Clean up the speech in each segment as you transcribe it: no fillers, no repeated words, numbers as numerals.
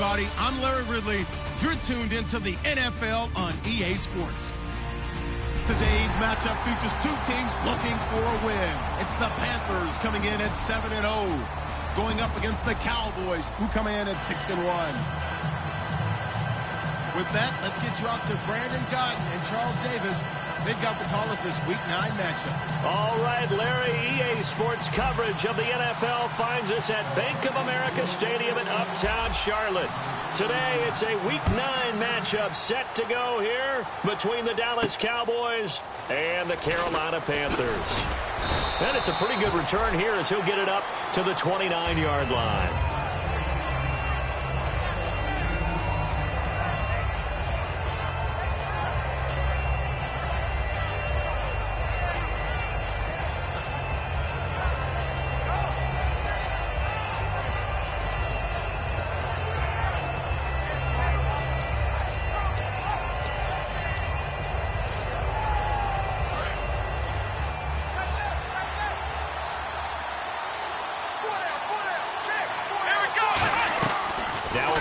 everybody. I'm Larry Ridley. You're tuned into the NFL on EA Sports. Today's matchup features two teams looking for a win. It's the Panthers coming in at 7-0, going up against the Cowboys, who come in at 6-1. With that, let's get you out to Brandon Guyton and Charles Davis. They've got the call of this Week 9 matchup. All right, Larry, EA Sports coverage of the NFL finds us at Bank of America Stadium in Uptown Charlotte. Today, it's a Week 9 matchup set to go here between the Dallas Cowboys and the Carolina Panthers. And it's a pretty good return here as he'll get it up to the 29-yard line.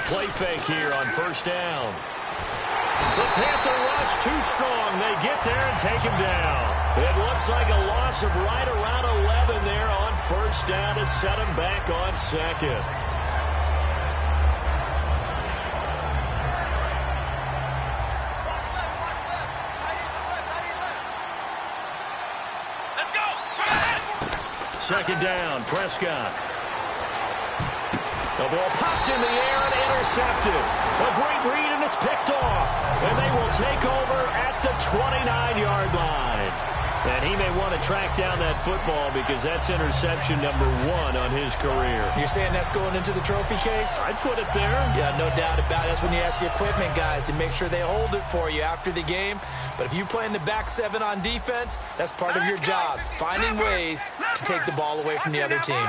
Play fake here on first down. The Panther rush too strong. They get there and take him down. It looks like a loss of right around 11 there on first down to set him back on second. Second down, Prescott. The ball popped in the air and intercepted. A great read, and it's picked off. And they will take over at the 29-yard line. And he may want to track down that football because that's interception number 1 on his career. You're saying that's going into the trophy case? I'd put it there. Yeah, no doubt about it. That's when you ask the equipment guys to make sure they hold it for you after the game. But if you play in the back 7 on defense, that's part of your job, finding ways to take the ball away from the other team.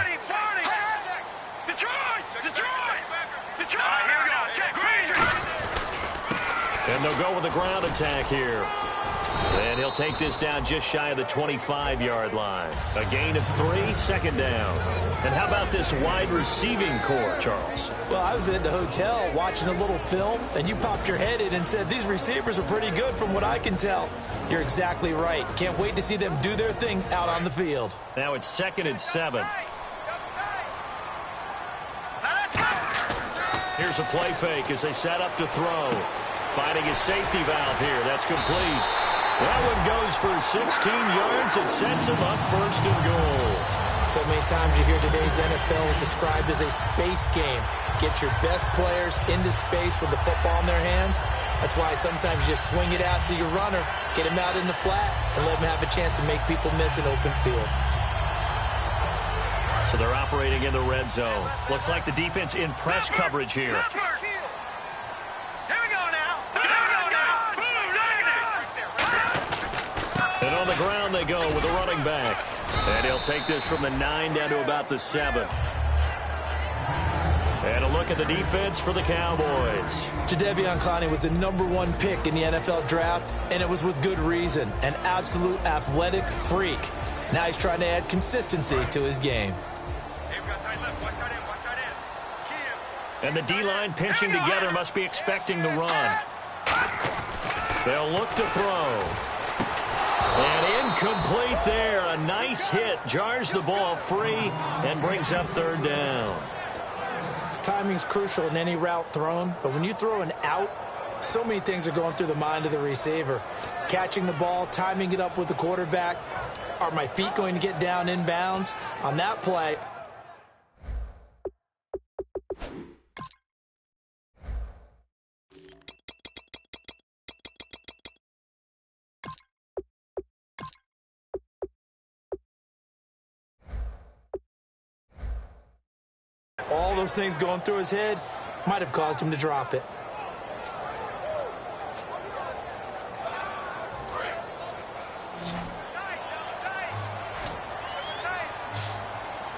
And they'll go with a ground attack here. And he'll take this down just shy of the 25-yard line. A gain of 3, second down. And how about this wide receiving core, Charles? Well, I was at the hotel watching a little film, and you popped your head in and said, these receivers are pretty good from what I can tell. You're exactly right. Can't wait to see them do their thing out on the field. Now it's 2nd and 7. Here's a play fake as they set up to throw. Finding his safety valve here. That's complete. That one goes for 16 yards. It sets him up 1st and goal. So many times you hear today's NFL described as a space game. Get your best players into space with the football in their hands. That's why sometimes you just swing it out to your runner, get him out in the flat, and let him have a chance to make people miss an open field. So they're operating in the red zone. Looks like the defense in press coverage here. And on the ground they go with a running back. And he'll take this from the 9 down to about the 7. And a look at the defense for the Cowboys. Jadeveon Clowney was the #1 pick in the NFL draft, and it was with good reason. An absolute athletic freak. Now he's trying to add consistency to his game. And the D-line pinching together must be expecting the run. They'll look to throw. And incomplete there. A nice hit. Jars the ball free and brings up 3rd down. Timing's crucial in any route thrown, but when you throw an out, so many things are going through the mind of the receiver. Catching the ball, timing it up with the quarterback. Are my feet going to get down in bounds? On that play, all those things going through his head might have caused him to drop it.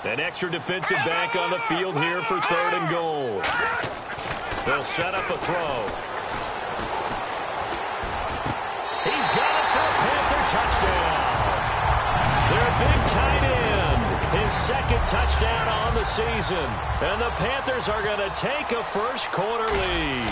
An extra defensive back on the field here for 3rd and goal. They'll set up a throw. He's got it for a Panther touchdown. Their big tight end, his second touchdown on the season. And the Panthers are going to take a first quarter lead.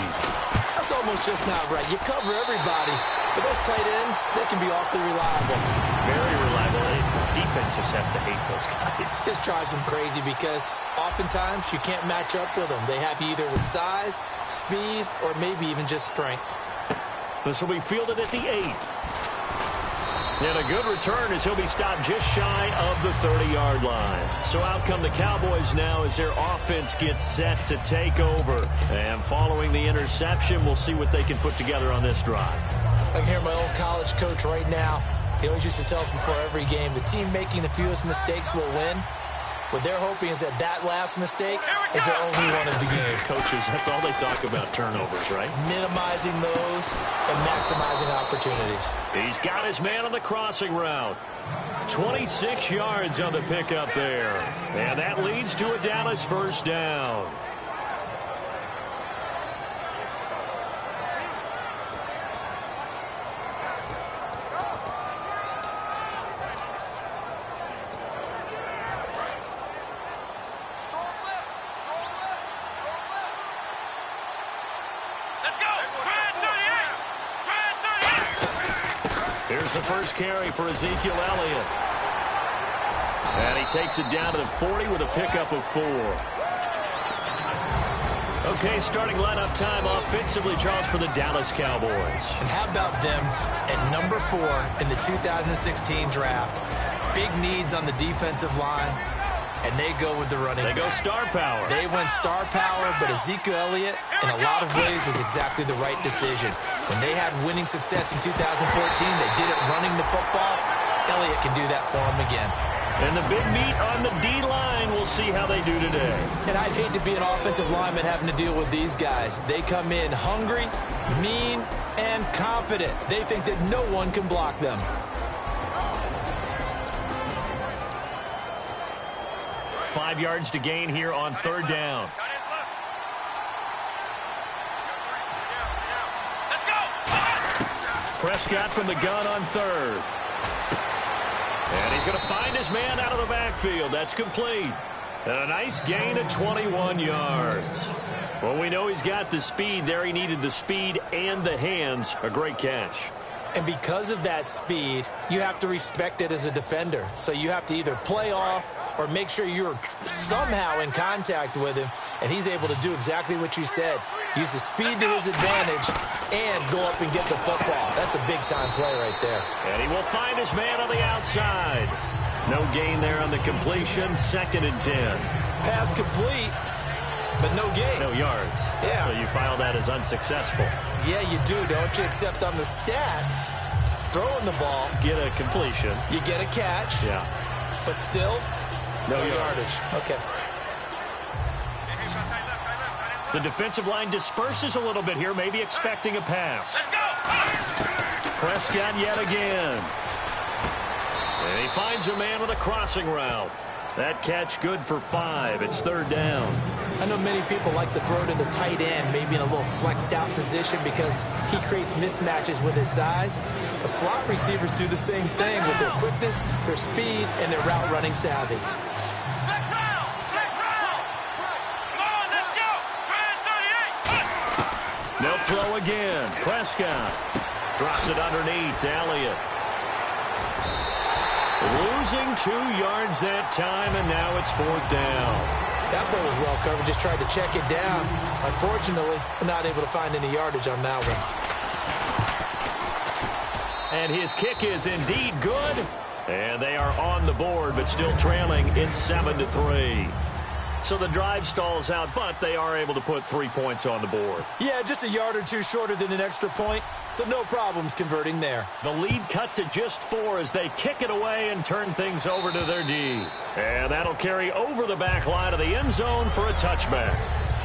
That's almost just not right. You cover everybody. But those tight ends, they can be awfully reliable. Very reliable. Defense just has to hate those guys. Just drives them crazy because oftentimes you can't match up with them. They have you either with size, speed, or maybe even just strength. This will be fielded at the 8. And a good return as he'll be stopped just shy of the 30-yard line. So out come the Cowboys now as their offense gets set to take over. And following the interception, we'll see what they can put together on this drive. I can hear my old college coach right now. He always used to tell us before every game, the team making the fewest mistakes will win. What they're hoping is that last mistake is their only one of the game. Coaches, that's all they talk about, turnovers, right? Minimizing those and maximizing opportunities. He's got his man on the crossing route. 26 yards on the pickup there. And that leads to a Dallas first down. Here's the first carry for Ezekiel Elliott. And he takes it down to the 40 with a pickup of 4. Okay, starting lineup time offensively, Charles, for the Dallas Cowboys. And how about them at number 4 in the 2016 draft? Big needs on the defensive line, and they go with the running back. They go star power. They went star power, but Ezekiel Elliott, in a lot of ways, was exactly the right decision. When they had winning success in 2014, they did it running the football. Elliott can do that for them again. And the big meat on the D-line, we'll see how they do today. And I'd hate to be an offensive lineman having to deal with these guys. They come in hungry, mean, and confident. They think that no one can block them. Five yards to gain here on third down. Prescott from the gun on third. And he's going to find his man out of the backfield. That's complete. And a nice gain of 21 yards. Well, we know he's got the speed there. He needed the speed and the hands. A great catch. And because of that speed, you have to respect it as a defender. So you have to either play off or make sure you're somehow in contact with him. And he's able to do exactly what you said. Use the speed to his advantage and go up and get the football. That's a big-time play right there. And he will find his man on the outside. No gain there on the completion. 2nd and 10. Pass complete, but no gain. No yards. Yeah. So you file that as unsuccessful. Yeah, you do, don't you? Except on the stats, throwing the ball. Get a completion. You get a catch. Yeah. But still, no yardage. Okay. The defensive line disperses a little bit here, maybe expecting a pass. Prescott yet again. And he finds a man with a crossing route. That catch good for 5. It's third down. I know many people like to throw to the tight end, maybe in a little flexed out position because he creates mismatches with his size. The slot receivers do the same thing with their quickness, their speed, and their route running savvy. They'll throw again. Prescott drops it underneath to Elliott. Losing 2 yards that time, and now it's 4th down. That ball was well covered, just tried to check it down. Unfortunately, not able to find any yardage on that one. And his kick is indeed good. And they are on the board, but still trailing. It's 7-3. So the drive stalls out, but they are able to put 3 points on the board. Yeah, just a yard or two shorter than an extra point, so no problems converting there. The lead cut to just 4 as they kick it away and turn things over to their D. And that'll carry over the back line of the end zone for a touchback.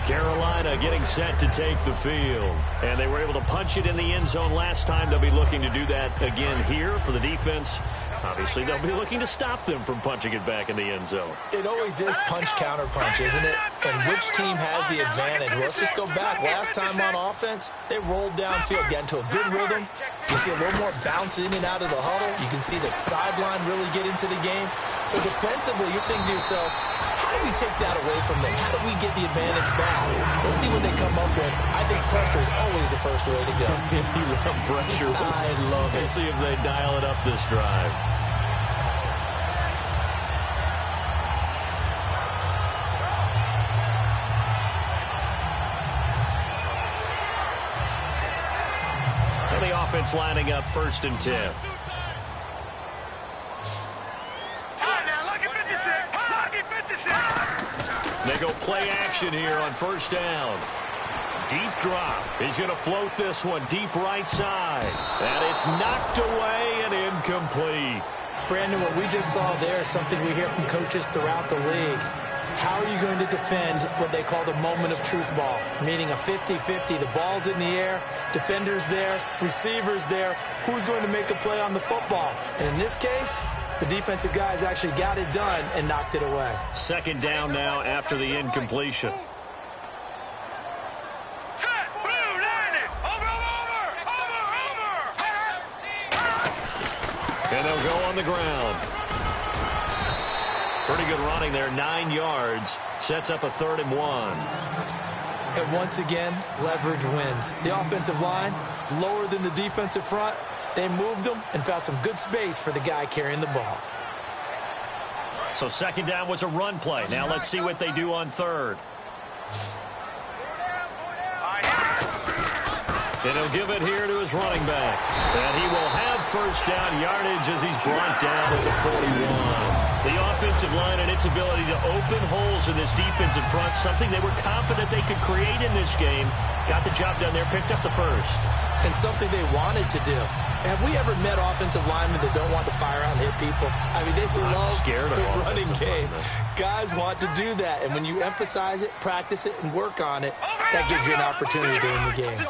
Carolina getting set to take the field. And they were able to punch it in the end zone last time. They'll be looking to do that again here for the defense. Obviously, they'll be looking to stop them from punching it back in the end zone. It always is punch-counter-punch, isn't it? And which team has the advantage? Well, let's just go back. Last time on offense, they rolled downfield, got into a good rhythm. You see a little more bounce in and out of the huddle. You can see the sideline really get into the game. So defensively, you're thinking to yourself, how do we take that away from them? How do we get the advantage back? Let's see what they come up with. I think pressure is always the first way to go. You love pressure. I love it. Let's see if they dial it up this drive. And the offense lining up 1st and 10. They go play action here on 1st down. Deep drop. He's going to float this one deep right side. And it's knocked away and incomplete. Brandon, what we just saw there is something we hear from coaches throughout the league. How are you going to defend what they call the moment of truth ball, meaning a 50-50? The ball's in the air, defender's there, receiver's there. Who's going to make a play on the football? And in this case, the defensive guys actually got it done and knocked it away. 2nd down now after the incompletion. And they'll go on the ground. Pretty good running there, 9 yards. Sets up a 3rd and 1. And once again, leverage wins. The offensive line, lower than the defensive front. They moved them and found some good space for the guy carrying the ball. So 2nd down was a run play. Now let's see what they do on 3rd. And he'll give it here to his running back. And he will have 1st down yardage as he's brought down at the 41. The offensive line and its ability to open holes in this defensive front, something they were confident they could create in this game. Got the job done there, picked up the 1st. And something they wanted to do. Have we ever met offensive linemen that don't want to fire out and hit people? I mean, they love the running game. Guys want to do that. And when you emphasize it, practice it, and work on it, that gives you an opportunity to win the game.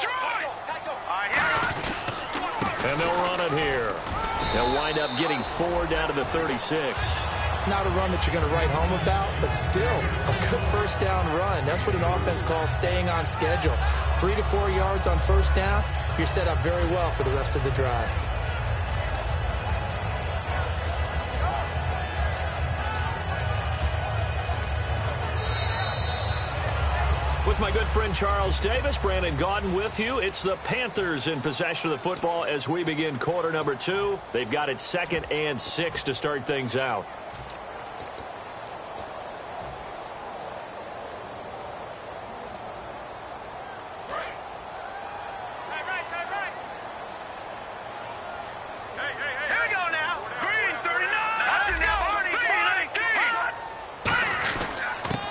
And they'll run it here. They'll wind up getting 4 down to the 36. Not a run that you're going to write home about, but still a good 1st down run. That's what an offense calls staying on schedule. 3 to 4 yards on 1st down, you're set up very well for the rest of the drive. With my good friend Charles Davis, Brandon Gaudin with you. It's the Panthers in possession of the football as we begin quarter number 2. They've got it 2nd and 6 to start things out.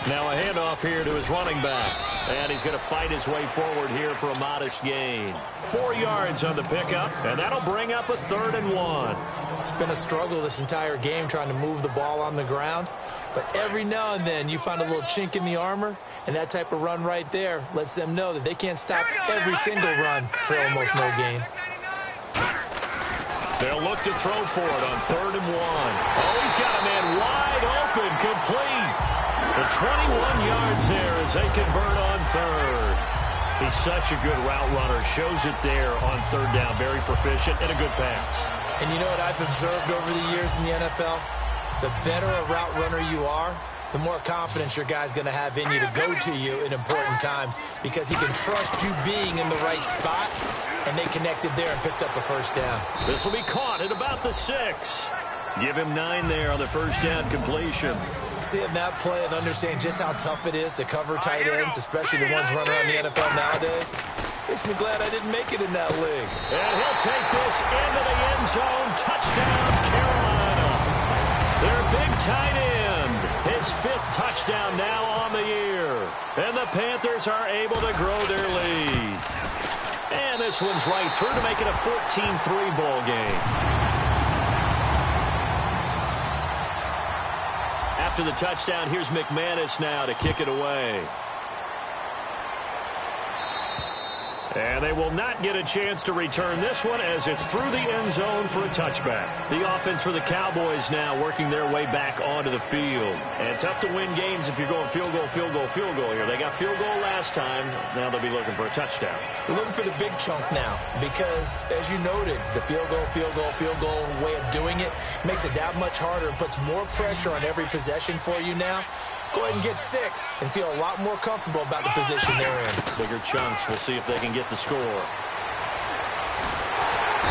Now a handoff here to his running back. And he's going to fight his way forward here for a modest gain. 4 yards on the pickup, and that'll bring up a 3rd and 1. It's been a struggle this entire game trying to move the ball on the ground. But every now and then you find a little chink in the armor, and that type of run right there lets them know that they can't stop every single run for almost no gain. They'll look to throw for it on 3rd and 1. Oh, he's got a man wide open, complete. The 21 yards there as they convert on 3rd. He's such a good route runner. Shows it there on 3rd down. Very proficient and a good pass. And you know what I've observed over the years in the NFL? The better a route runner you are, the more confidence your guy's going to have in you to go to you in important times because he can trust you being in the right spot, and they connected there and picked up a 1st down. This will be caught at about the 6. Give him 9 there on the 1st down completion. Seeing that play and understand just how tough it is to cover tight ends, especially the ones running around the NFL nowadays, makes me glad I didn't make it in that league. And he'll take this into the end zone. Touchdown, Carolina. Their big tight end. His 5th touchdown now on the year. And the Panthers are able to grow their lead. And this one's right through to make it a 14-3 ball game. After the touchdown, here's McManus now to kick it away. And they will not get a chance to return this one as it's through the end zone for a touchback. The offense for the Cowboys now working their way back onto the field. And tough to win games if you're going field goal, field goal, field goal here. They got field goal last time. Now they'll be looking for a touchdown. They're looking for the big chunk now because, as you noted, the field goal, field goal, field goal way of doing it makes it that much harder and puts more pressure on every possession for you now. Go ahead and get 6 and feel a lot more comfortable about the position they're in. Bigger chunks. We'll see if they can get the score.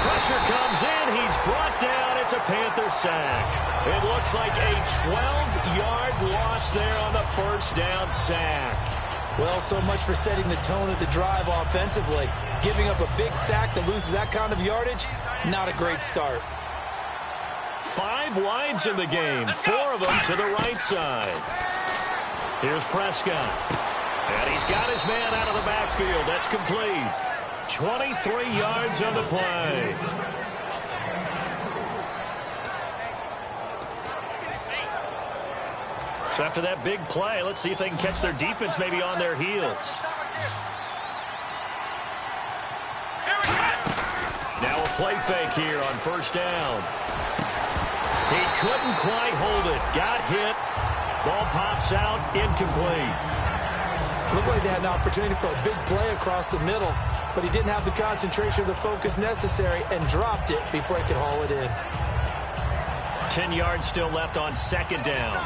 Pressure comes in. He's brought down. It's a Panther sack. It looks like a 12-yard loss there on the first down sack. Well, so much for setting the tone of the drive offensively. Giving up a big sack that loses that kind of yardage, not a great start. 5 wides in the game. 4 of them to the right side. Here's Prescott. And he's got his man out of the backfield. That's complete. 23 yards on the play. So after that big play, let's see if they can catch their defense maybe on their heels. Now a play fake here on first down. He couldn't quite hold it. Got hit. Ball pops out, incomplete. Looked like they had an opportunity for a big play across the middle, but he didn't have the concentration or the focus necessary and dropped it before he could haul it in. 10 yards still left on second down.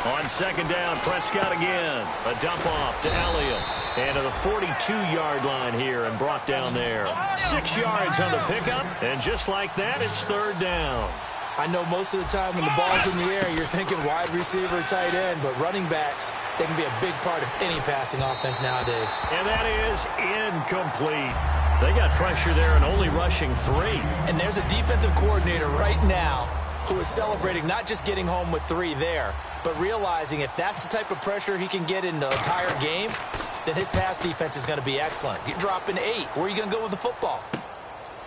On second down, Prescott again. A dump off to Elliott. And to the 42-yard line here and brought down there. 6 yards on the pickup, and just like that, it's third down. I know most of the time when the ball's in the air, you're thinking wide receiver, tight end, but running backs, they can be a big part of any passing offense nowadays. And that is incomplete. They got pressure there and only rushing 3. And there's a defensive coordinator right now who is celebrating not just getting home with 3 there, but realizing if that's the type of pressure he can get in the entire game, then his pass defense is going to be excellent. You're dropping 8. Where are you going to go with the football?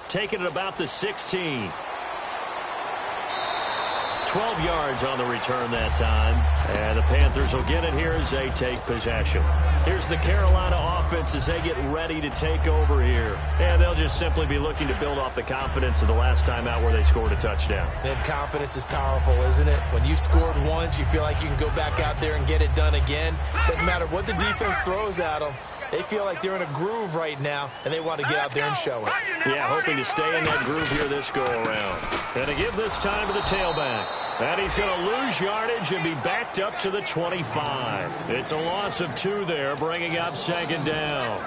Taking it about the 16. 12 yards on the return that time. And the Panthers will get it here as they take possession. Here's the Carolina offense as they get ready to take over here. And they'll just simply be looking to build off the confidence of the last time out where they scored a touchdown. And confidence is powerful, isn't it? When you've scored once, you feel like you can go back out there and get it done again. Doesn't matter what the defense throws at them. They feel like they're in a groove right now, and they want to get out there and show it. Yeah, hoping to stay in that groove here this go-around. And to give this time to the tailback. And he's going to lose yardage and be backed up to the 25. It's a loss of 2 there, bringing up second down.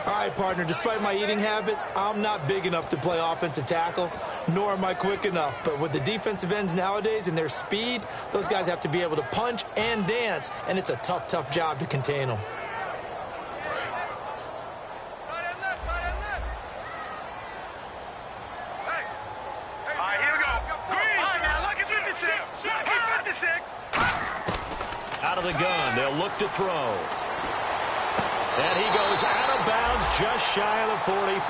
All right, partner, despite my eating habits, I'm not big enough to play offensive tackle, nor am I quick enough. But with the defensive ends nowadays and their speed, those guys have to be able to punch and dance, and it's a tough, tough job to contain them. Out of the gun, they'll look to throw. And he goes out of bounds just shy of the 45.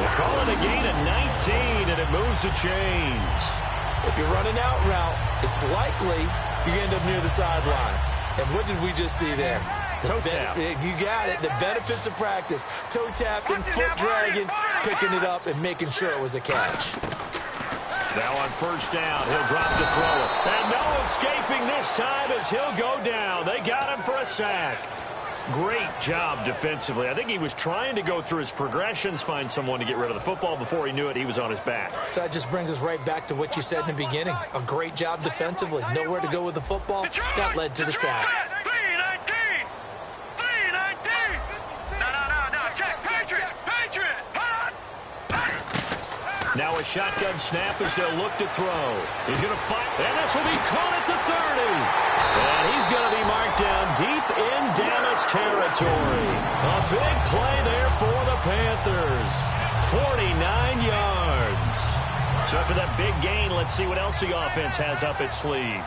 They call it a gain of 19, and it moves the chains. If you're running out route, it's likely you end up near the sideline. And what did we just see there? Toe tap. You got it. The benefits of practice. Toe tapping, foot dragging, picking it up, and making sure it was a catch. Now on first down, he'll drop to throw it. And no escaping this time as he'll go down. They got him for a sack. Great job defensively. I think he was trying to go through his progressions, find someone to get rid of the football. Before he knew it, he was on his back. So that just brings us right back to what you said in the beginning. A great job defensively. Nowhere to go with the football. That led to the sack. Now a shotgun snap as they'll look to throw. He's going to fight, and this will be caught at the 30. And he's going to be marked down deep in Dallas territory. A big play there for the Panthers. 49 yards. So after that big gain, let's see what else the offense has up its sleeve.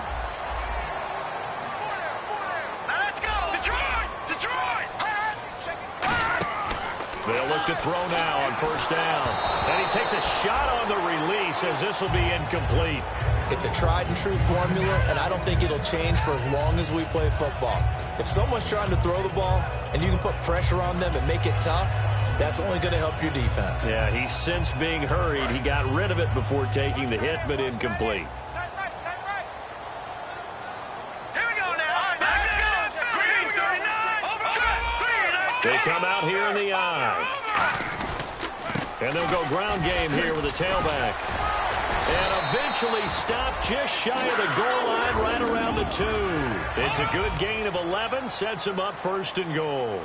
They'll look to throw now on first down. And he takes a shot on the release as this will be incomplete. It's a tried-and-true formula, and I don't think it'll change for as long as we play football. If someone's trying to throw the ball and you can put pressure on them and make it tough, that's only going to help your defense. Yeah, he's since being hurried. He got rid of it before taking the hit, but incomplete. They come out here in the I. And they'll go ground game here with a tailback. And eventually stopped just shy of the goal line right around the 2. It's a good gain of 11, sets him up 1st and goal.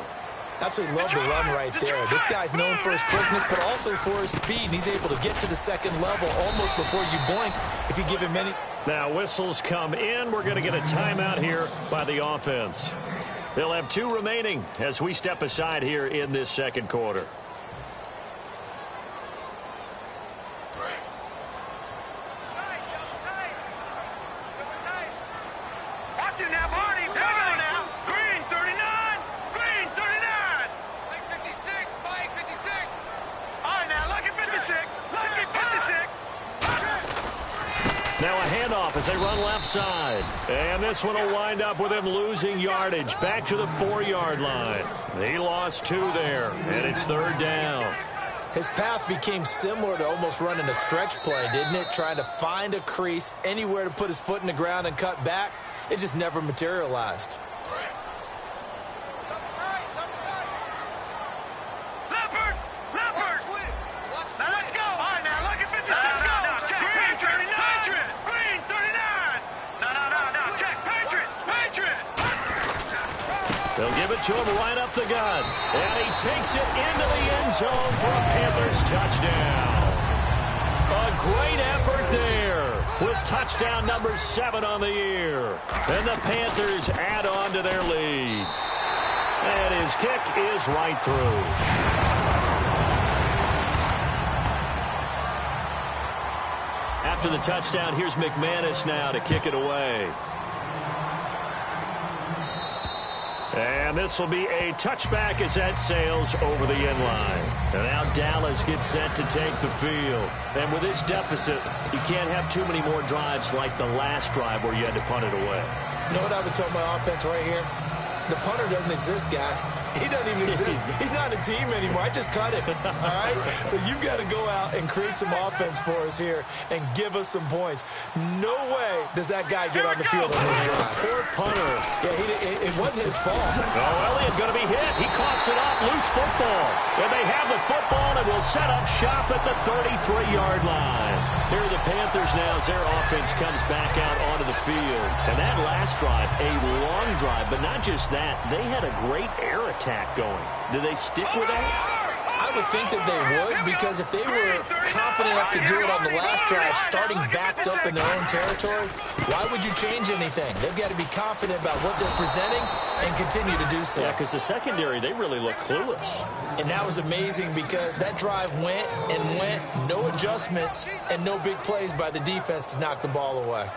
Absolutely love the run right there. This guy's known for his quickness, but also for his speed. And he's able to get to the second level almost before you blink if you give him any. Now whistles come in. We're going to get a timeout here by the offense. They'll have 2 remaining as we step aside here in this second quarter. Now a handoff as they run left side. And this one will wind up with him losing yardage back to the 4-yard line. He lost 2 there, and it's 3rd down. His path became similar to almost running a stretch play, didn't it? Trying to find a crease, anywhere to put his foot in the ground and cut back. It just never materialized. They'll give it to him right up the gut. And he takes it into the end zone for a Panthers touchdown. A great effort there with touchdown number 7 on the year. And the Panthers add on to their lead. And his kick is right through. After the touchdown, here's McManus now to kick it away. And this will be a touchback as that sails over the end line. And now Dallas gets set to take the field. And with this deficit, you can't have too many more drives like the last drive where you had to punt it away. You know what I would tell my offense right here? The punter doesn't exist, guys. He doesn't even exist. He's not a team anymore. I just cut him. All right? So you've got to go out and create some offense for us here and give us some points. No way does that guy get on the field on this drive. Poor punter. Yeah, it wasn't his fault. Oh, Elliott going to be hit. He coughs it up. Loose football. And they have the football and will set up shop at the 33-yard line. Here are the Panthers now as their offense comes back out onto the field. And that last drive, a long drive, but not just that. They had a great air attack going. Do they stick with that? I would think that they would, because if they were confident enough to do it on the last drive, starting backed up in their own territory, why would you change anything? They've got to be confident about what they're presenting and continue to do so. Yeah, because the secondary, they really look clueless. And that was amazing because that drive went and went, no adjustments, and no big plays by the defense to knock the ball away.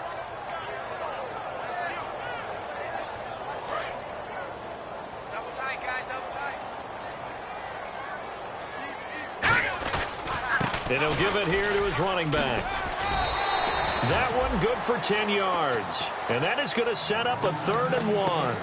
And he'll give it here to his running back. That one good for 10 yards. And that is going to set up a 3rd and 1.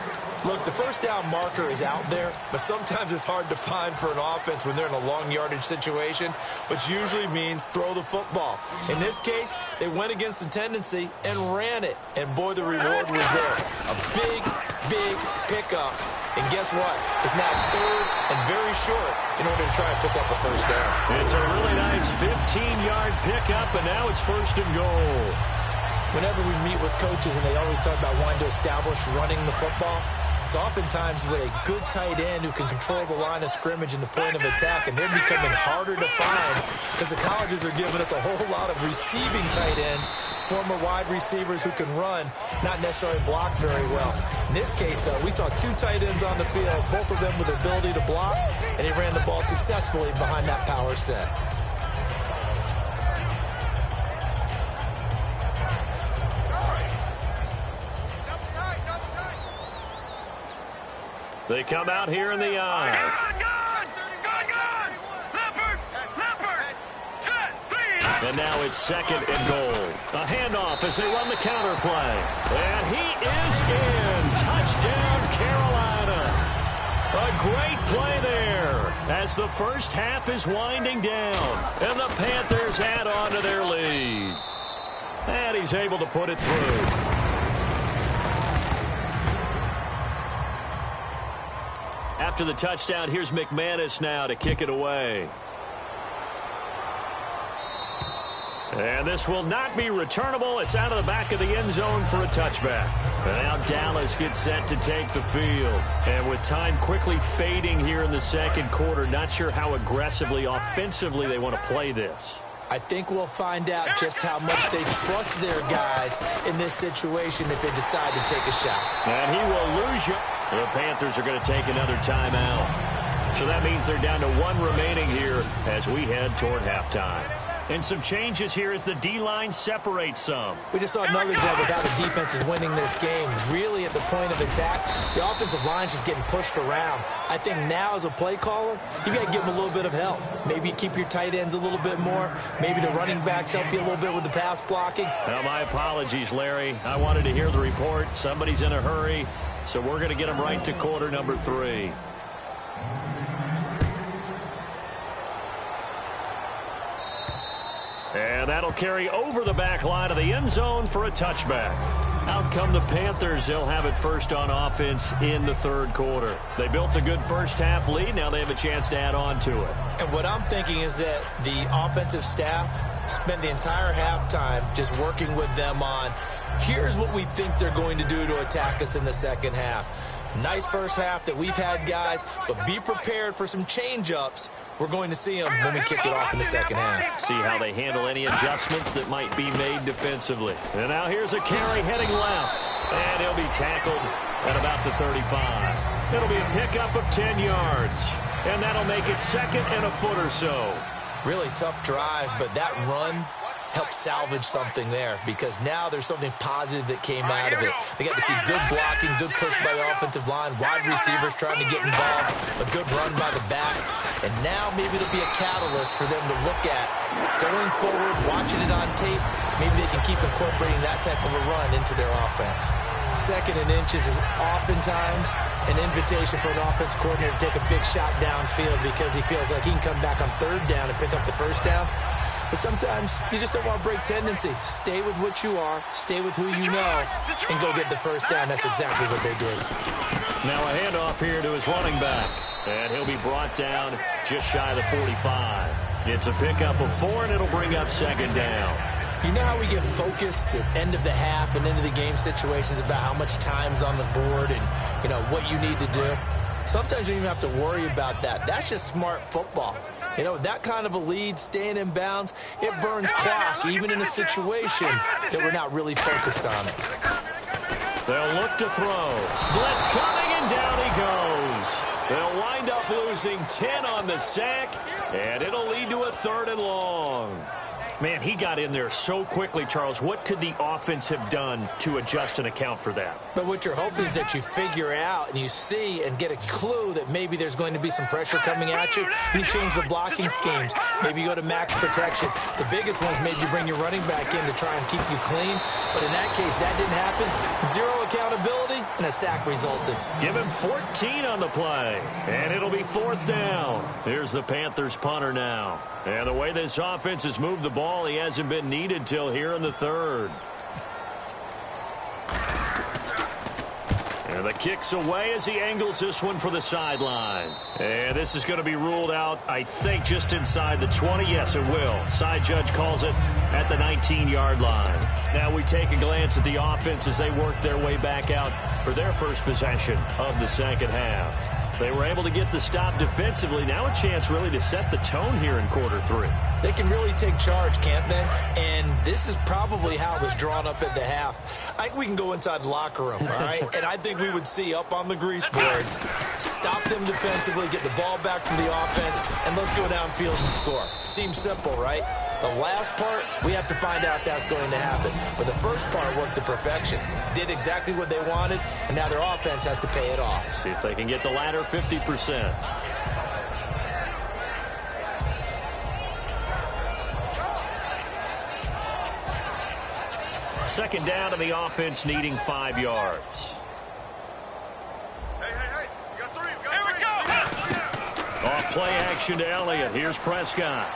Look, the first down marker is out there, but sometimes it's hard to find for an offense when they're in a long yardage situation, which usually means throw the football. In this case, they went against the tendency and ran it. And boy, the reward was there. A big, big pickup. And guess what? It's now 3rd and very short in order to try and pick up a first down. It's a really nice 15-yard pickup, and now it's 1st and goal. Whenever we meet with coaches and they always talk about wanting to establish running the football, it's oftentimes with a good tight end who can control the line of scrimmage and the point of attack, and they're becoming harder to find because the colleges are giving us a whole lot of receiving tight ends, former wide receivers who can run, not necessarily block very well. In this case, though, we saw 2 tight ends on the field, both of them with the ability to block, and he ran the ball successfully behind that power set. They come out here in the I. And now it's 2nd and goal. A handoff as they run the counter play. And he is in. Touchdown, Carolina. A great play there as the first half is winding down. And the Panthers add on to their lead. And he's able to put it through. After the touchdown, here's McManus now to kick it away. And this will not be returnable. It's out of the back of the end zone for a touchback. And now Dallas gets set to take the field. And with time quickly fading here in the second quarter, not sure how aggressively, offensively they want to play this. I think we'll find out just how much they trust their guys in this situation if they decide to take a shot. And he will lose you. The Panthers are going to take another timeout. So that means they're down to 1 remaining here as we head toward halftime. And some changes here as the D-line separates some. We just saw another example of how the defense is winning this game. Really at the point of attack, the offensive line's just getting pushed around. I think now as a play caller, you got to give them a little bit of help. Maybe keep your tight ends a little bit more. Maybe the running backs help you a little bit with the pass blocking. Well, my apologies, Larry. I wanted to hear the report. Somebody's in a hurry, so we're going to get them right to quarter number 3. And that'll carry over the back line of the end zone for a touchback. Out come the Panthers. They'll have it first on offense in the third quarter. They built a good first half lead. Now they have a chance to add on to it. And what I'm thinking is that the offensive staff spent the entire halftime just working with them on, here's what we think they're going to do to attack us in the second half. Nice first half that we've had, guys, but be prepared for some change-ups. We're going to see them when we kick it off in the second half. See how they handle any adjustments that might be made defensively. And now here's a carry heading left. And he'll be tackled at about the 35. It'll be a pickup of 10 yards. And that'll make it 2nd and a foot or so. Really tough drive, but that run helped salvage something there because now there's something positive that came out of it. They got to see good blocking, good push by the offensive line, wide receivers trying to get involved, a good run by the back, and now maybe it'll be a catalyst for them to look at going forward, watching it on tape. Maybe they can keep incorporating that type of a run into their offense. 2nd and inches is oftentimes an invitation for an offense coordinator to take a big shot downfield because he feels like he can come back on 3rd down and pick up the first down. But sometimes you just don't want to break tendency. Stay with what you are, stay with who you know, and go get the first down. That's exactly what they did. Now a handoff here to his running back. And he'll be brought down just shy of the 45. It's a pickup of 4, and it'll bring up 2nd down. You know how we get focused at end of the half and end of the game situations about how much time's on the board and, you know, what you need to do? Sometimes you don't even have to worry about that. That's just smart football. You know, that kind of a lead, staying in bounds, it burns clock, even in a situation that we're not really focused on it. They'll look to throw. Blitz coming, and down he goes. They'll wind up losing 10 on the sack, and it'll lead to a 3rd and long. Man, he got in there so quickly, Charles. What could the offense have done to adjust and account for that? But what you're hoping is that you figure out and you see and get a clue that maybe there's going to be some pressure coming at you, and you change the blocking schemes. Maybe you go to max protection. The biggest one is maybe you bring your running back in to try and keep you clean. But in that case, that didn't happen. 0 accountability, and a sack resulted. Give him 14 on the play, and it'll be 4th down. Here's the Panthers punter now. And the way this offense has moved the ball, he hasn't been needed till here in the 3rd. And the kick's away as he angles this one for the sideline. And this is going to be ruled out, I think, just inside the 20. Yes, it will. Side judge calls it at the 19-yard line. Now we take a glance at the offense as they work their way back out for their first possession of the second half. They were able to get the stop defensively. Now a chance really to set the tone here in quarter 3. They can really take charge, can't they? And this is probably how it was drawn up at the half. I think we can go inside the locker room, all right? And I think we would see up on the grease boards, stop them defensively, get the ball back from the offense, and let's go downfield and score. Seems simple, right? The last part, we have to find out that's going to happen. But the first part worked to perfection. Did exactly what they wanted, and now their offense has to pay it off. See if they can get the latter 50%. Second down and the offense needing 5 yards. Hey, you got 3. Here we go. Off play action to Elliott. Here's Prescott.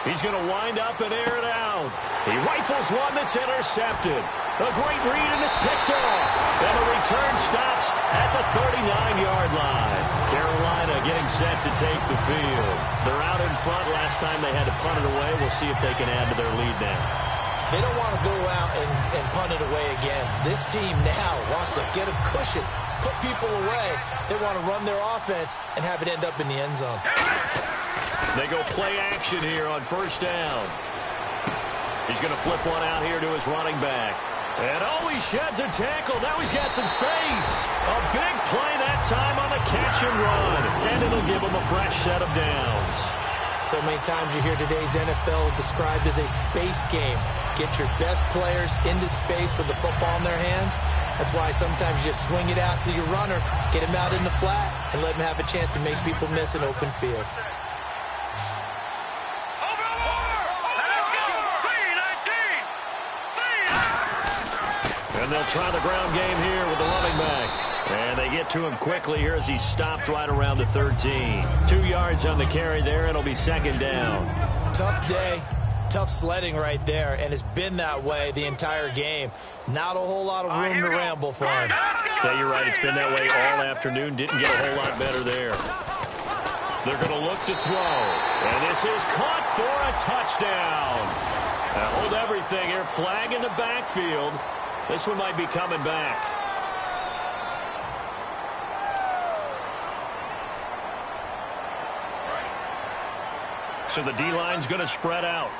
He's going to wind up and air it out. He rifles one that's intercepted. A great read, and it's picked off. And the return stops at the 39-yard line. Carolina getting set to take the field. They're out in front. Last time they had to punt it away. We'll see if they can add to their lead now. They don't want to go out and punt it away again. This team now wants to get a cushion, put people away. They want to run their offense and have it end up in the end zone. They go play action here on first down. He's going to flip one out here to his running back. And he sheds a tackle. Now he's got some space. A big play that time on the catch and run. And it'll give him a fresh set of downs. So many times you hear today's NFL described as a space game. Get your best players into space with the football in their hands. That's why sometimes you swing it out to your runner, get him out in the flat, and let him have a chance to make people miss an open field. And they'll try the ground game here with the running back. And they get to him quickly here as he stopped right around the 13. 2 yards on the carry there. It'll be second down. Tough day. Tough sledding right there, and it's been that way the entire game. Not a whole lot of room to ramble for him. Yeah, you're right. It's been that way all afternoon. Didn't get a whole lot better there. They're going to look to throw. And this is caught for a touchdown. Now hold everything here. Flag in the backfield. This one might be coming back. So the D-line's going to spread out.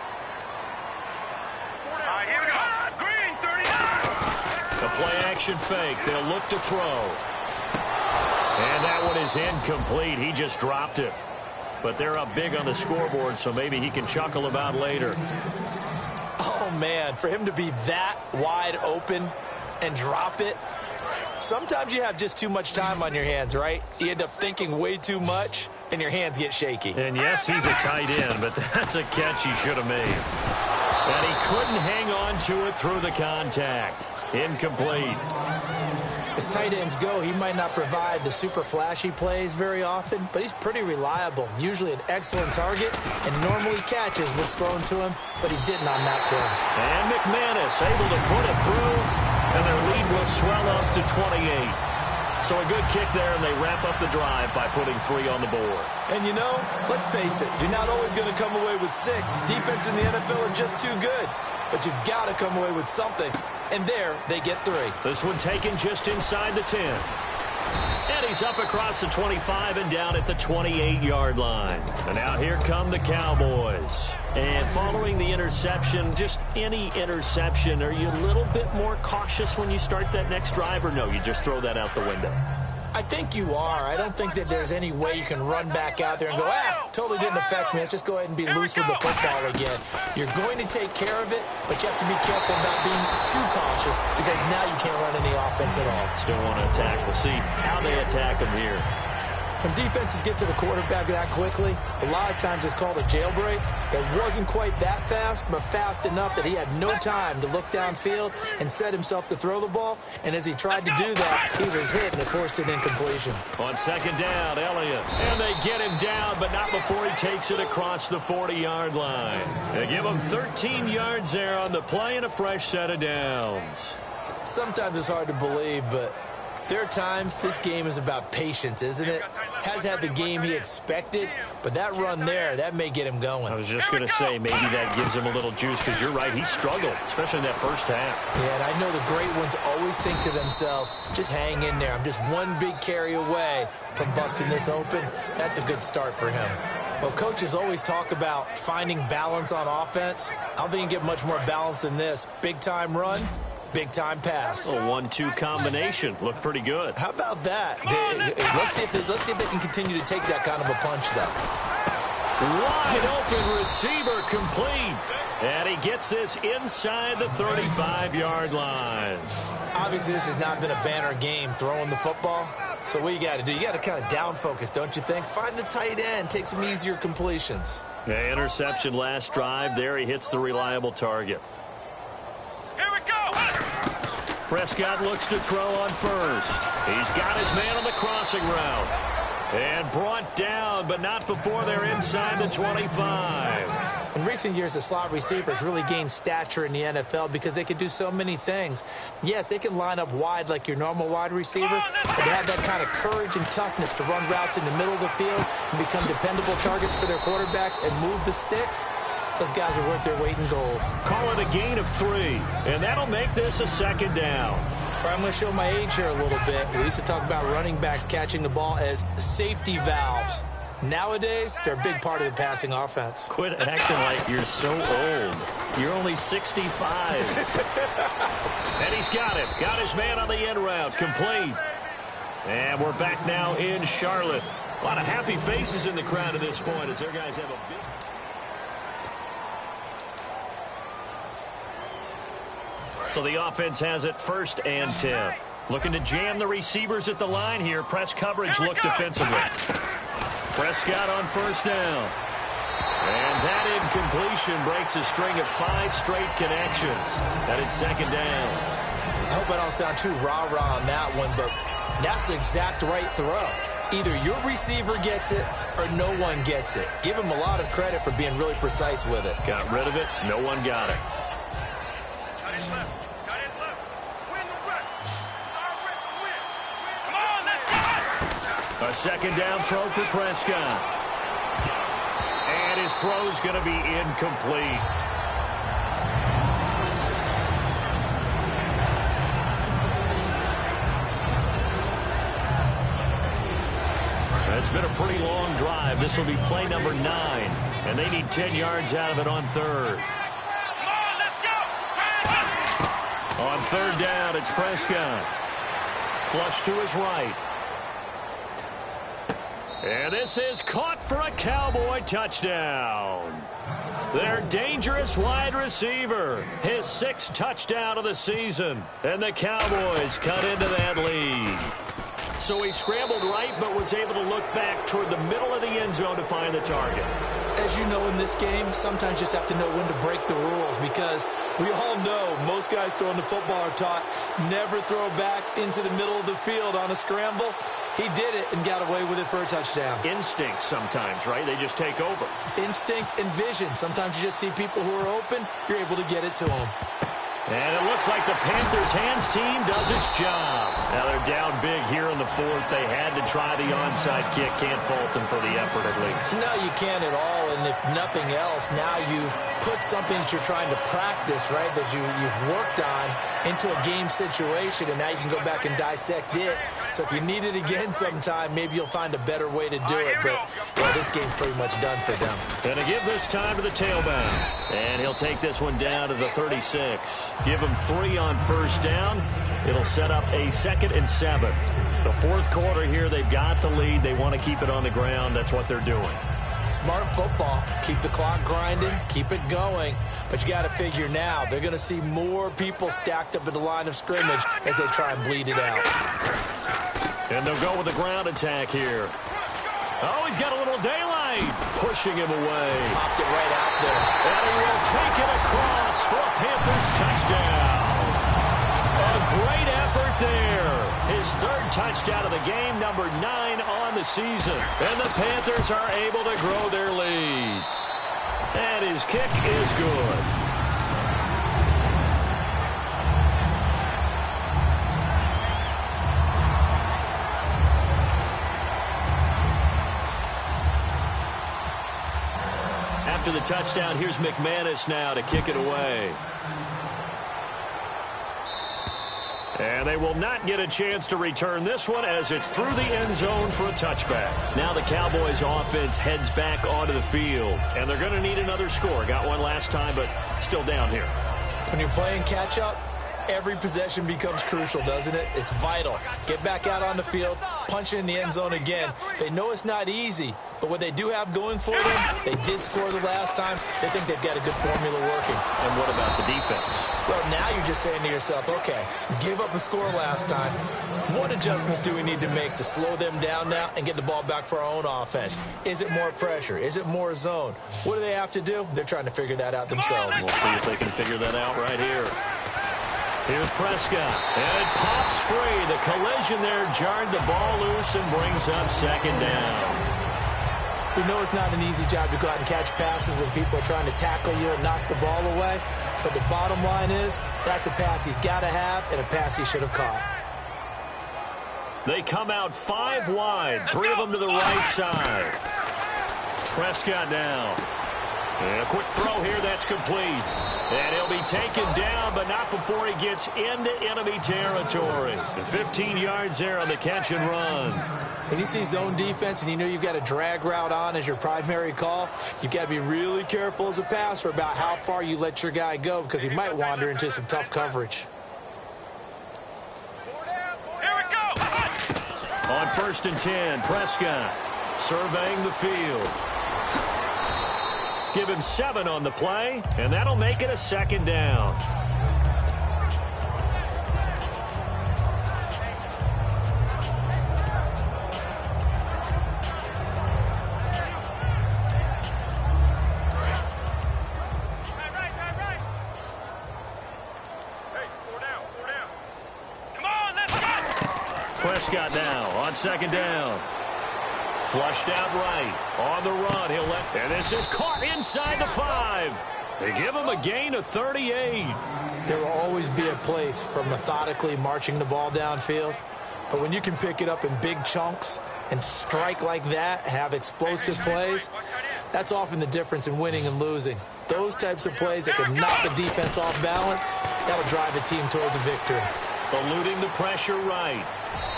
Here we go. Green, 39. The play-action fake. They'll look to throw. And that one is incomplete. He just dropped it. But they're up big on the scoreboard, so maybe he can chuckle about later. Oh, man, for him to be that wide open and drop it. Sometimes you have just too much time on your hands, right? You end up thinking way too much, and your hands get shaky. And yes, he's a tight end, but that's a catch he should have made. And he couldn't hang on to it through the contact. Incomplete. As tight ends go, he might not provide the super flashy plays very often, but he's pretty reliable. Usually an excellent target, and normally catches what's thrown to him, but he didn't on that play. And McManus able to put it through, and their lead will swell up to 28. So a good kick there, and they wrap up the drive by putting 3 on the board. And you know, let's face it, you're not always going to come away with 6. Defense in the NFL are just too good. But you've got to come away with something. And there, they get 3. This one taken just inside the 10. And he's up across the 25 and down at the 28-yard line. And now here come the Cowboys. And following the interception, just any interception, are you a little bit more cautious when you start that next drive, or no, you just throw that out the window? I think you are. I don't think that there's any way you can run back out there and go, totally didn't affect me. Let's just go ahead and be loose with the football again. You're going to take care of it, but you have to be careful about being too cautious because now you can't run any offense at all. Still want to attack. We'll see how they attack him here. When defenses get to the quarterback that quickly, a lot of times it's called a jailbreak. It wasn't quite that fast, but fast enough that he had no time to look downfield and set himself to throw the ball. And as he tried to do that, he was hit and it forced an incompletion. On second down, Elliott. And they get him down, but not before he takes it across the 40-yard line. They give him 13 yards there on the play and a fresh set of downs. Sometimes it's hard to believe, but there are times this game is about patience, isn't it? Has had the game he expected, but that run there, that may get him going. I was just going to say, maybe that gives him a little juice, because you're right, he struggled, especially in that first half. Yeah, and I know the great ones always think to themselves, just hang in there. I'm just one big carry away from busting this open. That's a good start for him. Well, coaches always talk about finding balance on offense. I don't think you can get much more balance than this. Big-time run. Big-time pass. A 1-2 combination. Looked pretty good. How about that? Let's see if they can continue to take that kind of a punch, though. Wide open receiver complete. And he gets this inside the 35-yard line. Obviously, this has not been a banner game throwing the football. So what you got to do, you got to kind of down focus, don't you think? Find the tight end. Take some easier completions. Yeah, interception last drive. There he hits the reliable target. Here we go. Prescott looks to throw on first. He's got his man on the crossing route. And brought down, but not before they're inside the 25. In recent years, the slot receivers really gained stature in the NFL because they can do so many things. Yes, they can line up wide like your normal wide receiver, but they have that kind of courage and toughness to run routes in the middle of the field and become dependable targets for their quarterbacks and move the sticks. Those guys are worth their weight in gold. Call it a gain of 3, and that'll make this a second down. I'm going to show my age here a little bit. We used to talk about running backs catching the ball as safety valves. Nowadays, they're a big part of the passing offense. Quit acting like you're so old. You're only 65. And he's got it. Got his man on the end route. Complete. And we're back now in Charlotte. A lot of happy faces in the crowd at this point as their guys have a big... So the offense has it 1st and 10. Looking to jam the receivers at the line here. Press coverage look defensively. Prescott on 1st down. And that incompletion breaks a string of 5 straight connections. That is 2nd down. I hope I don't sound too rah-rah on that one, but that's the exact right throw. Either your receiver gets it or no one gets it. Give him a lot of credit for being really precise with it. Got rid of it. No one got it. A 2nd down throw for Prescott. And his throw's going to be incomplete. It's been a pretty long drive. This will be play number 9. And they need 10 yards out of it on 3rd. On 3rd down, it's Prescott. Flush to his right. And this is caught for a Cowboy touchdown. Their dangerous wide receiver. His 6th touchdown of the season. And the Cowboys cut into that lead. So he scrambled right, but was able to look back toward the middle of the end zone to find the target. As you know, in this game, sometimes you just have to know when to break the rules because we all know most guys throwing the football are taught never throw back into the middle of the field on a scramble. He did it and got away with it for a touchdown. Instinct sometimes, right? They just take over. Instinct and vision. Sometimes you just see people who are open, you're able to get it to them. And it looks like the Panthers' hands team does its job. Now they're down big here in the 4th. They had to try the onside kick. Can't fault them for the effort at least. No, you can't at all. And if nothing else, now you've put something that you're trying to practice, right, that you've worked on into a game situation, and now you can go back and dissect it. So if you need it again sometime, maybe you'll find a better way to do it. But yeah, this game's pretty much done for them. And to give this time to the tailback. And he'll take this one down to the 36. Give him 3 on 1st down. It'll set up a 2nd and 7. The 4th quarter here, they've got the lead. They want to keep it on the ground. That's what they're doing. Smart football. Keep the clock grinding. Keep it going. But you got to figure now, they're going to see more people stacked up at the line of scrimmage as they try and bleed it out. And they'll go with the ground attack here. Oh, he's got a little daylight. Pushing him away. Popped it right out there. And he will take it across for a Panthers touchdown. A great effort there. His 3rd touchdown of the game, number 9 on the season. And the Panthers are able to grow their lead. And his kick is good. After the touchdown, here's McManus now to kick it away. And they will not get a chance to return this one as it's through the end zone for a touchback. Now the Cowboys offense heads back onto the field. And they're going to need another score. Got one last time, but still down here. When you're playing catch-up, every possession becomes crucial, doesn't it? It's vital. Get back out on the field, punch it in the end zone again. They know it's not easy, but what they do have going for them, they did score the last time. They think they've got a good formula working. And what about the defense? Well, now you're just saying to yourself, okay, gave up a score last time. What adjustments do we need to make to slow them down now and get the ball back for our own offense? Is it more pressure? Is it more zone? What do they have to do? They're trying to figure that out themselves. We'll see if they can figure that out right here. Here's Prescott, and it pops free. The collision there jarred the ball loose and brings up second down. We know it's not an easy job to go out and catch passes when people are trying to tackle you and knock the ball away. But the bottom line is, that's a pass he's got to have and a pass he should have caught. They come out 5 wide, 3 of them to the right side. Prescott now. And a quick throw here, that's complete. And he'll be taken down, but not before he gets into enemy territory. And 15 yards there on the catch and run. When you see zone defense and you know you've got a drag route on as your primary call, you've got to be really careful as a passer about how far you let your guy go because he might wander into some tough coverage. Here we go. On 1st and 10, Prescott surveying the field. Give him 7 on the play, and that'll make it a second down. Prescott now on 2nd down. Flushed out right. On the run. He'll let. And this is caught inside the 5. They give him a gain of 38. There will always be a place for methodically marching the ball downfield. But when you can pick it up in big chunks and strike like that, have explosive plays, that's often the difference in winning and losing. Those types of plays that can knock the defense off balance, that'll drive a team towards a victory. Eluding the pressure right.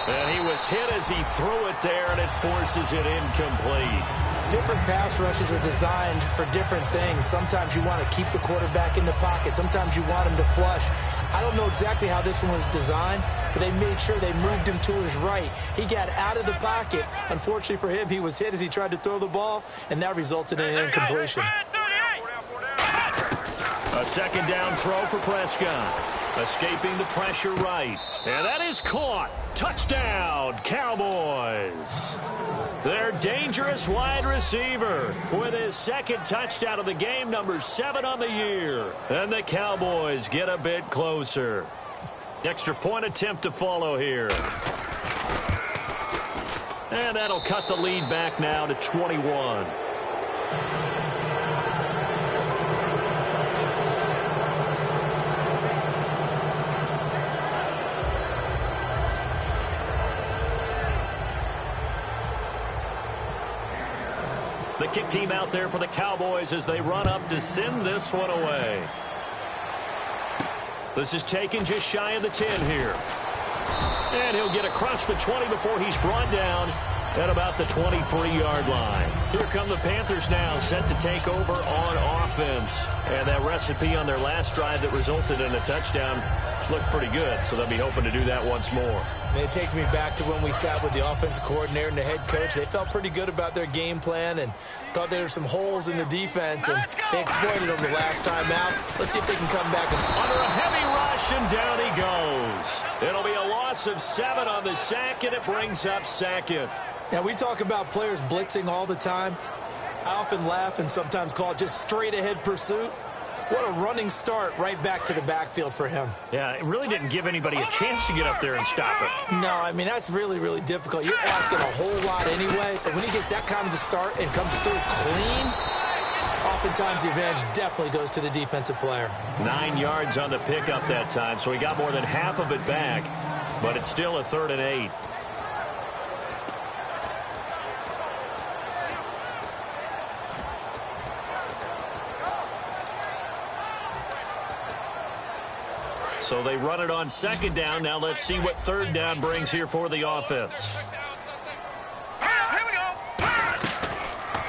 And he was hit as he threw it there, and it forces it incomplete. Different pass rushes are designed for different things. Sometimes you want to keep the quarterback in the pocket. Sometimes you want him to flush. I don't know exactly how this one was designed, but they made sure they moved him to his right. He got out of the pocket. Unfortunately for him, he was hit as he tried to throw the ball, and that resulted in an incompletion. A 2nd down throw for Prescott. Escaping the pressure right. And that is caught. Touchdown, Cowboys. Their dangerous wide receiver with his 2nd touchdown of the game, number 7 on the year. And the Cowboys get a bit closer. Extra point attempt to follow here. And that'll cut the lead back now to 21. The kick team out there for the Cowboys as they run up to send this one away. This is taken just shy of the 10 here. And he'll get across the 20 before he's brought down at about the 23-yard line. Here come the Panthers now, set to take over on offense. And that recipe on their last drive that resulted in a touchdown looked pretty good, so they'll be hoping to do that once more. It takes me back to when we sat with the offensive coordinator and the head coach. They felt pretty good about their game plan and thought there were some holes in the defense, and they exploited them the last time out. Let's see if they can come back. Under a heavy rush, and down he goes. It'll be a loss of 7 on the sack, and it brings up 2nd. Now, we talk about players blitzing all the time. I often laugh and sometimes call it just straight-ahead pursuit. What a running start right back to the backfield for him. Yeah, it really didn't give anybody a chance to get up there and stop it. No, I mean, that's really, really difficult. You're asking a whole lot anyway. But when he gets that kind of a start and comes through clean, oftentimes the advantage definitely goes to the defensive player. 9 yards on the pickup that time, so he got more than half of it back. But it's still a 3rd and 8. So they run it on 2nd down. Now let's see what 3rd down brings here for the offense. Here we go.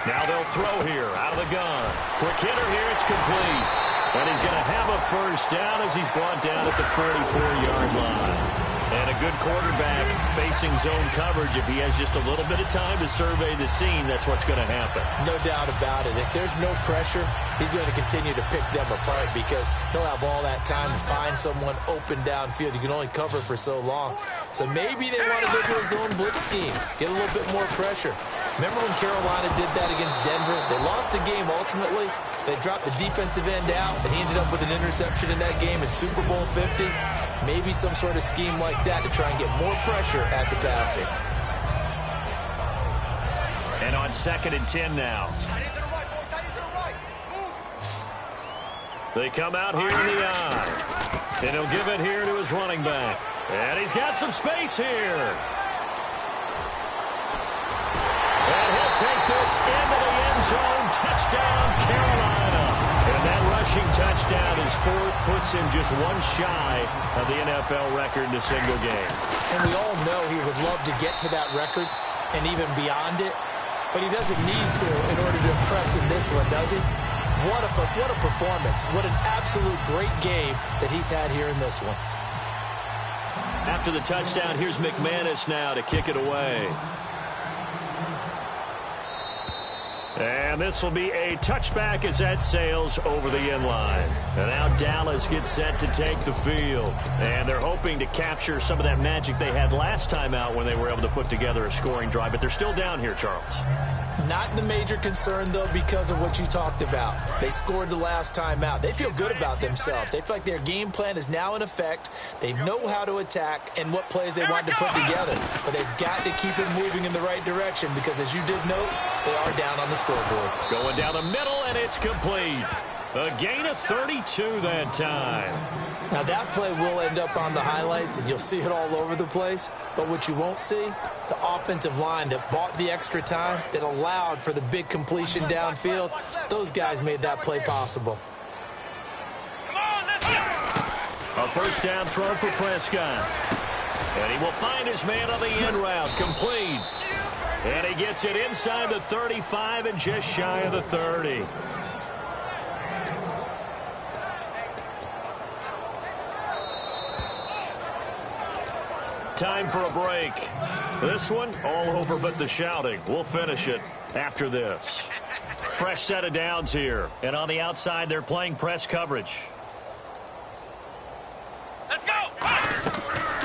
Now they'll throw here out of the gun. Quick hitter here. It's complete. And he's going to have a 1st down as he's brought down at the 44-yard line. And a good quarterback facing zone coverage. If he has just a little bit of time to survey the scene, that's what's going to happen. No doubt about it. If there's no pressure, he's going to continue to pick them apart because he'll have all that time to find someone open downfield. You can only cover for so long. So maybe they want to go to a zone blitz scheme, get a little bit more pressure. Remember when Carolina did that against Denver? They lost the game ultimately. They dropped the defensive end out, and he ended up with an interception in that game in Super Bowl 50. Maybe some sort of scheme like that to try and get more pressure at the passer. And on 2nd and 10 now. They come out here in the eye. And he'll give it here to his running back. And he's got some space here. And he'll take this into the end zone. Touchdown, Carolina. And that rushing touchdown is 4th, puts him just one shy of the NFL record in a single game. And we all know he would love to get to that record and even beyond it. But he doesn't need to in order to impress in this one, does he? What a performance. What an absolute great game that he's had here in this one. After the touchdown, here's McManus now to kick it away. And this will be a touchback as that sails over the end line. And now Dallas gets set to take the field. And they're hoping to capture some of that magic they had last time out when they were able to put together a scoring drive. But they're still down here, Charles. Not the major concern, though, because of what you talked about. They scored the last time out. They feel good about themselves. They feel like their game plan is now in effect. They know how to attack and what plays they want to put together. But they've got to keep it moving in the right direction because, as you did note, they are down on the scoreboard. Going down the middle, and it's complete. A gain of 32 that time. Now, that play will end up on the highlights, and you'll see it all over the place. But what you won't see, the offensive line that bought the extra time, that allowed for the big completion downfield, those guys made that play possible. A first down throw for Prescott. And he will find his man on the end route, complete. And he gets it inside the 35 and just shy of the 30. Time for a break. This one, all over but the shouting. We'll finish it after this. Fresh set of downs here. And on the outside, they're playing press coverage. Let's go!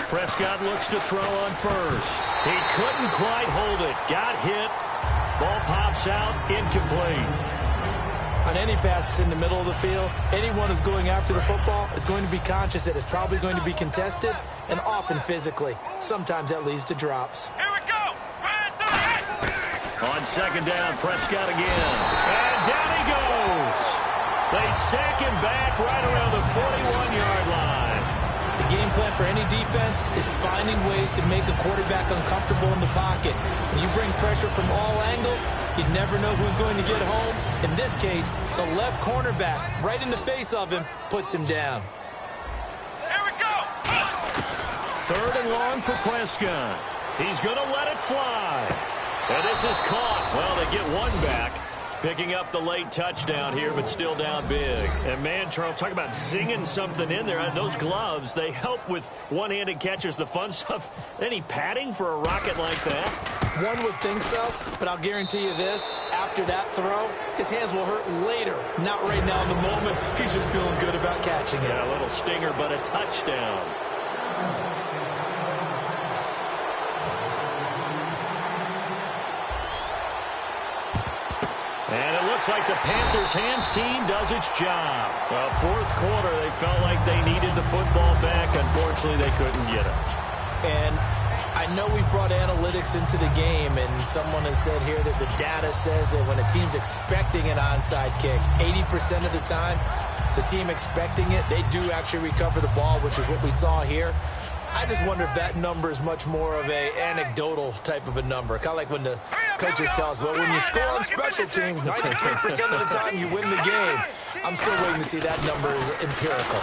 Prescott looks to throw on first. He couldn't quite hold it. Got hit. Ball pops out. Incomplete. On any passes in the middle of the field, anyone who's going after the football is going to be conscious that it's probably going to be contested, and often physically. Sometimes that leads to drops. Here we go! On 2nd down, Prescott again. And down he goes. They sack him back right around the 41-yard line. The game plan for any defense is finding ways to make a quarterback uncomfortable in the pocket. When you bring pressure from all angles, you never know who's going to get home. In this case, the left cornerback, right in the face of him, puts him down. Here we go! 3rd and long for Prescott. He's going to let it fly. And this is caught. Well, they get one back. Picking up the late touchdown here, but still down big. And, man, Charles, talk about zinging something in there. Those gloves, they help with one-handed catches, the fun stuff. Any padding for a rocket like that? One would think so, but I'll guarantee you this. After that throw, his hands will hurt later. Not right now in the moment. He's just feeling good about catching it. Yeah, a little stinger, but a touchdown. And it looks like the Panthers' hands team does its job. Well, 4th quarter, they felt like they needed the football back. Unfortunately, they couldn't get it. And I know we've brought analytics into the game, and someone has said here that the data says that when a team's expecting an onside kick, 80% of the time, the team expecting it, they do actually recover the ball, which is what we saw here. I just wonder if that number is much more of a anecdotal type of a number. Kind of like when the coaches tell us, well, when you score on special teams, 93% of the time you win the game. I'm still waiting to see that number is empirical.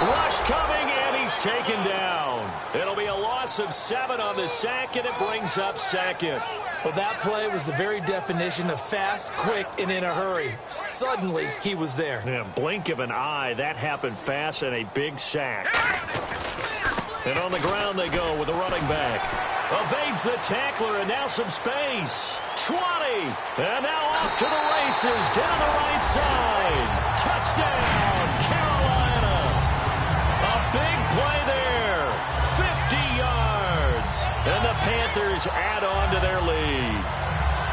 Rush coming, and he's taken down. It'll be a loss of 7 on the sack, and it brings up 2nd. Well, that play was the very definition of fast, quick, and in a hurry. Suddenly, he was there. Yeah, blink of an eye. That happened fast, and a big sack. And on the ground they go with a running back. Evades the tackler, and now some space. 20. And now off to the races down the right side. Touchdown, Carolina. A big play there. 50 yards. And the Panthers add on to their lead.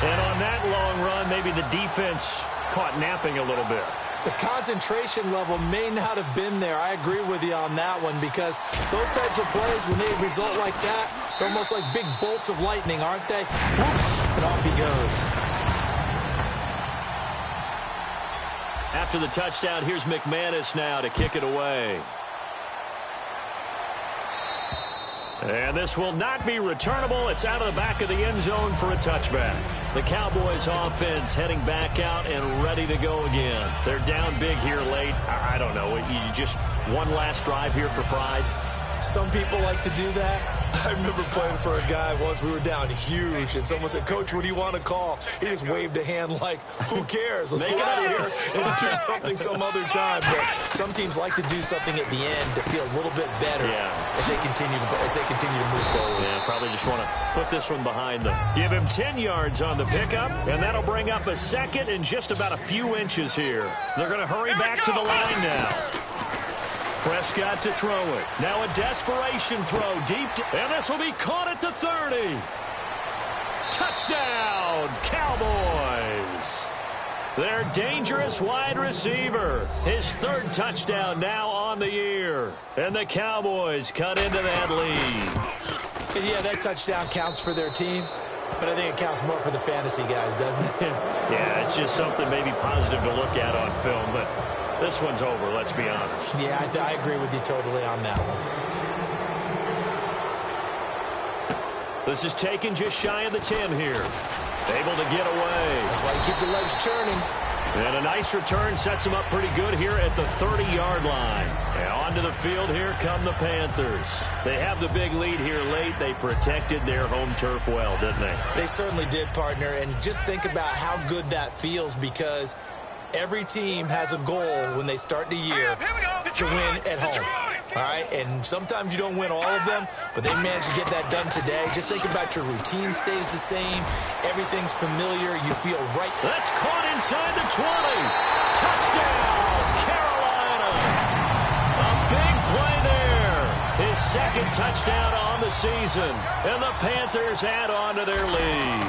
And on that long run, maybe the defense caught napping a little bit. The concentration level may not have been there. I agree with you on that one, because those types of plays, when they result like that, they're almost like big bolts of lightning, aren't they? Whoosh, and off he goes. After the touchdown, here's McManus now to kick it away. And this will not be returnable. It's out of the back of the end zone for a touchback. The Cowboys offense heading back out and ready to go again. They're down big here late. I don't know. You just one last drive here for pride. Some people like to do that. I remember playing for a guy once. We were down huge, and someone said, "Coach, what do you want to call?" He just waved a hand like, "Who cares? Let's get out of here and do something some other time." But some teams like to do something at the end to feel a little bit better as they continue to move forward. Yeah, probably just want to put this one behind them. Give him 10 yards on the pickup, and that'll bring up a second and just about a few inches here. They're going to hurry back to the line now. Prescott to throw it. Now a desperation throw deep, and this will be caught at the 30. Touchdown, Cowboys. Their dangerous wide receiver. His third touchdown now on the year. And the Cowboys cut into that lead. And yeah, that touchdown counts for their team, but I think it counts more for the fantasy guys, doesn't it? Yeah, it's just something maybe positive to look at on film, but this one's over, let's be honest. Yeah, I agree with you totally on that one. This is taken just shy of the 10 here. Able to get away. That's why you keep the legs churning. And a nice return sets them up pretty good here at the 30-yard line. And onto the field, here come the Panthers. They have the big lead here late. They protected their home turf well, didn't they? They certainly did, partner. And just think about how good that feels, because every team has a goal when they start the year to win at home. All right, and sometimes you don't win all of them, but they managed to get that done today. Just think about your routine stays the same. Everything's familiar. You feel right. That's caught inside the 20. Touchdown, Carolina. A big play there. His second touchdown on the season. And the Panthers add on to their lead.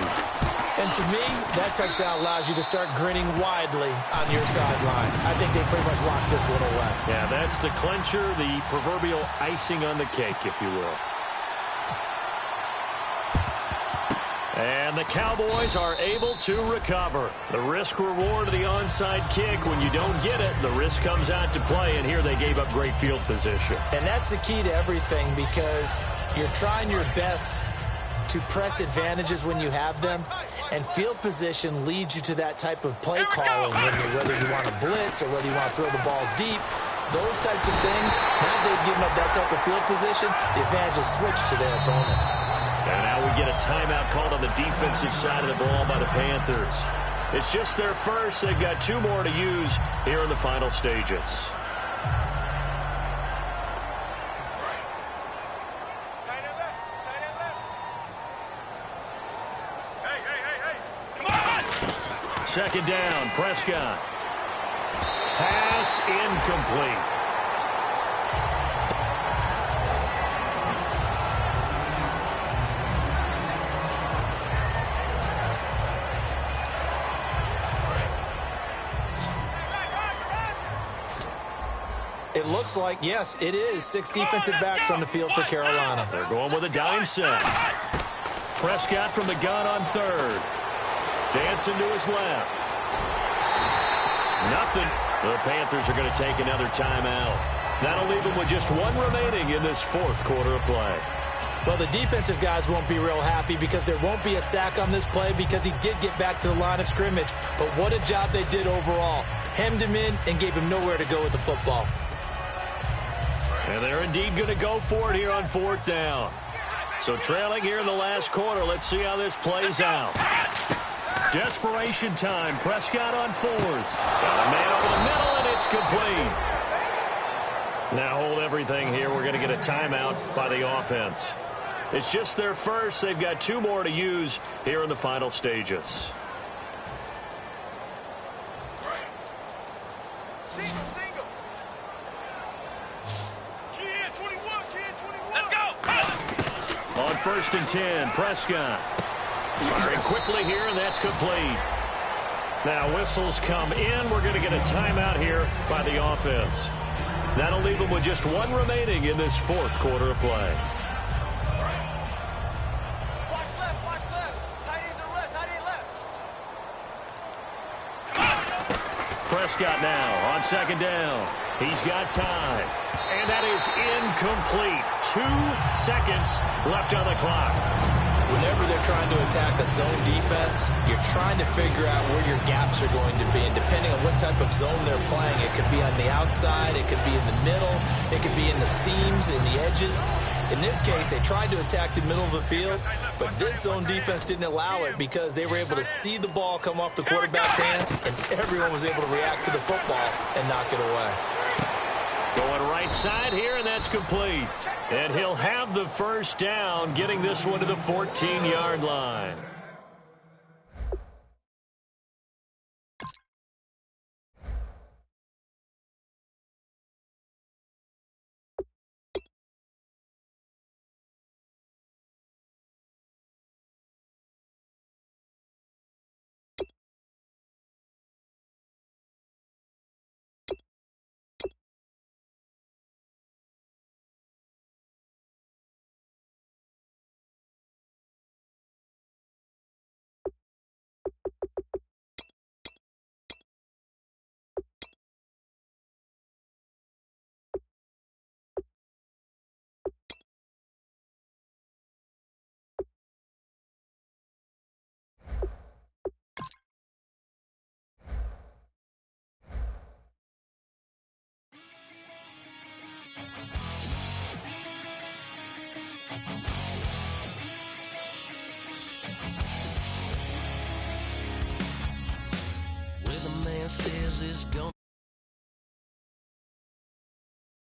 And to me, that touchdown allows you to start grinning widely on your sideline. I think they pretty much locked this one away. Yeah, that's the clincher, the proverbial icing on the cake, if you will. And the Cowboys are able to recover. The risk-reward of the onside kick, when you don't get it, the risk comes out to play, and here they gave up great field position. And that's the key to everything, because you're trying your best to press advantages when you have them, and field position leads you to that type of play calling, whether you want to blitz or whether you want to throw the ball deep. Those types of things, now that they've given up that type of field position, the advantage is switched to their opponent. And now we get a timeout called on the defensive side of the ball by the Panthers. It's just their first. They've got 2 more to use here in the final stages. Second down, Prescott. Pass incomplete. It looks like, yes, it is 6 defensive backs on the field for Carolina. They're going with a dime set. Prescott from the gun on third. Dancing to his left. Nothing. The Panthers are going to take another timeout. That'll leave them with just 1 remaining in this 4th quarter of play. Well, the defensive guys won't be real happy, because there won't be a sack on this play, because he did get back to the line of scrimmage. But what a job they did overall. Hemmed him in and gave him nowhere to go with the football. And they're indeed going to go for it here on 4th down. So trailing here in the last quarter, let's see how this plays out. Desperation time. Prescott on 4th. Got a man over the middle, and it's complete. Now hold everything here. We're going to get a timeout by the offense. It's just their first. They've got 2 more to use here in the final stages. Single. Kid 21. Let's go. On 1st and 10, Prescott. Firing quickly here, and that's complete. Now whistles come in. We're going to get a timeout here by the offense. That'll leave them with just one remaining in this fourth quarter of play. Watch left. Tight end to left, tight end left. Prescott now on second down. He's got time. And that is incomplete. 2 seconds left on the clock. Whenever they're trying to attack a zone defense, you're trying to figure out where your gaps are going to be. And depending on what type of zone they're playing, it could be on the outside, it could be in the middle, it could be in the seams, in the edges. In this case, they tried to attack the middle of the field, but this zone defense didn't allow it because they were able to see the ball come off the quarterback's hands, and everyone was able to react to the football and knock it away. Going right side here, and that's complete. And he'll have the first down, getting this one to the 14-yard line. Says it's gonna